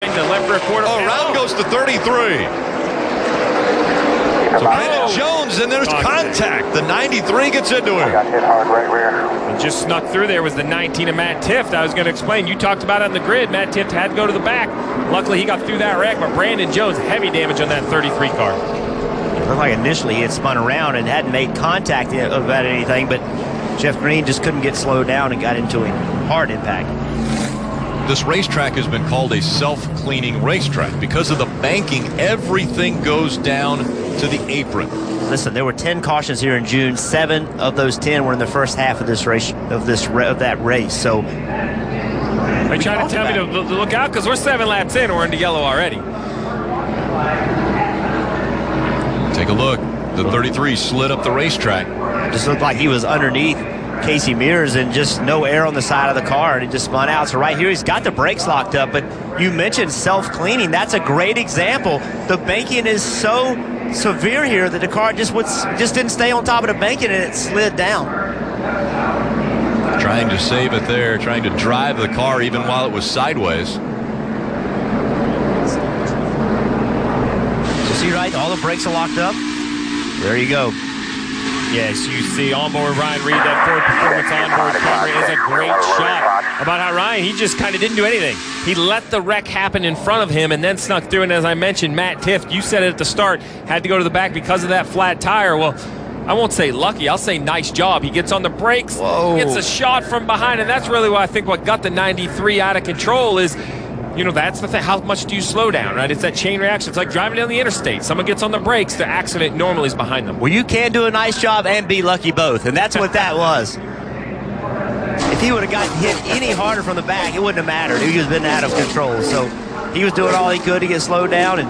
The left rear quarter. Oh, around goes to 33. So Brandon Jones, and there's contact. The 93 gets into him. Got hit hard right rear. And just snuck through there was the 19 of Matt Tifft. I was going to explain. You talked about it on the grid. Matt Tifft had to go to the back. Luckily, he got through that wreck, but Brandon Jones, heavy damage on that 33 car. It looked like initially he had spun around and hadn't made contact about anything, but Jeff Green just couldn't get slowed down and got into a hard impact. This racetrack has been called a self-cleaning racetrack. Because of the banking, everything goes down to the apron. Listen, there were 10 cautions here in June. 7 of those 10 were in the first half of this race, of that race. So, are you trying to tell me to look out? Because we're 7 laps in, and we're into yellow already. Take a look. The 33 slid up the racetrack. Just looked like he was underneath Casey Mears and just no air on the side of the car, and he just spun out. So right here he's got the brakes locked up, but you mentioned self-cleaning. That's a great example. The banking is so severe here that the car just didn't stay on top of the banking and it slid down. Trying to save it there, trying to drive the car even while it was sideways. You see, right, all the brakes are locked up. There you go. Yes, you see onboard Ryan Reed, that Ford Performance onboard camera is a great shot about how Ryan, he just kind of didn't do anything. He let the wreck happen in front of him and then snuck through. And as I mentioned, Matt Tifft, you said it at the start, had to go to the back because of that flat tire. Well, I won't say lucky, I'll say nice job. He gets on the brakes, gets a shot from behind, and that's really what I think what got the 93 out of control is, you know, that's the thing. How much do you slow down, right? It's that chain reaction. It's like driving down the interstate. Someone gets on the brakes, the accident normally is behind them. Well, you can do a nice job and be lucky both, and that's what that was. If he would have gotten hit any harder from the back, it wouldn't have mattered. He was been out of control. So he was doing all he could to get slowed down, and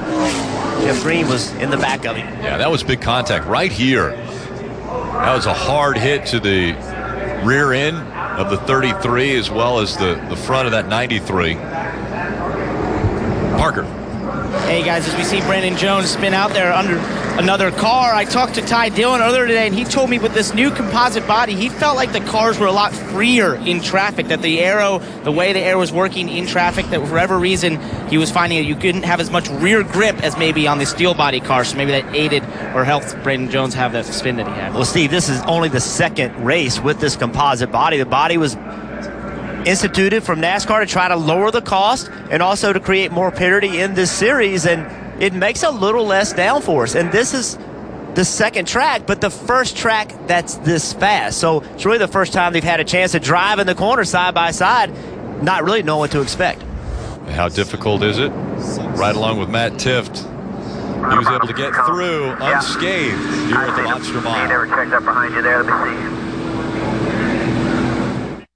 Jeff Green was in the back of him. Yeah, that was big contact right here. That was a hard hit to the rear end of the 33 as well as the front of that 93. Parker. Hey guys, as we see Brandon Jones spin out there under another car, I talked to Ty Dillon earlier today, and he told me with this new composite body, he felt like the cars were a lot freer in traffic, that the way the air was working in traffic, that for whatever reason, he was finding that you couldn't have as much rear grip as maybe on the steel body car, so maybe that aided or helped Brandon Jones have that spin that he had. Well, Steve, this is only the second race with this composite body. The body was instituted from NASCAR to try to lower the cost and also to create more parity in this series, and it makes a little less downforce. And this is the second track, but the first track that's this fast. So it's really the first time they've had a chance to drive in the corner side by side, not really knowing what to expect. How difficult is it? Right along with Matt Tifft. He was able to get through unscathed here at the Monster Mile. Never checked up behind you there. Let me see.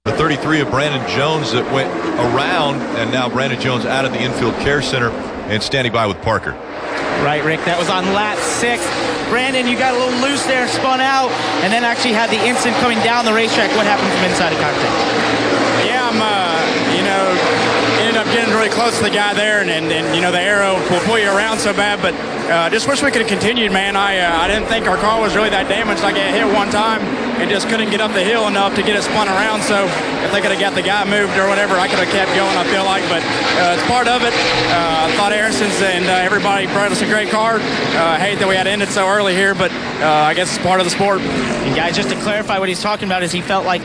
The 33 of Brandon Jones that went around, and now Brandon Jones out of the infield care center and standing by with Parker. Right, Rick, that was on lap 6. Brandon, you got a little loose there, spun out, and then actually had the incident coming down the racetrack. What happened from inside the cockpit? Yeah, I'm, ended up getting really close to the guy there, and the arrow will pull you around so bad, but just wish we could have continued, man. I didn't think our car was really that damaged. I got hit one time and just couldn't get up the hill enough to get it spun around, so if they could have got the guy moved or whatever, I could have kept going, I feel like, but it's part of it. I thought Arison's and everybody brought us a great car. I hate that we had to end it so early here, but I guess it's part of the sport. And guys, just to clarify what he's talking about is he felt like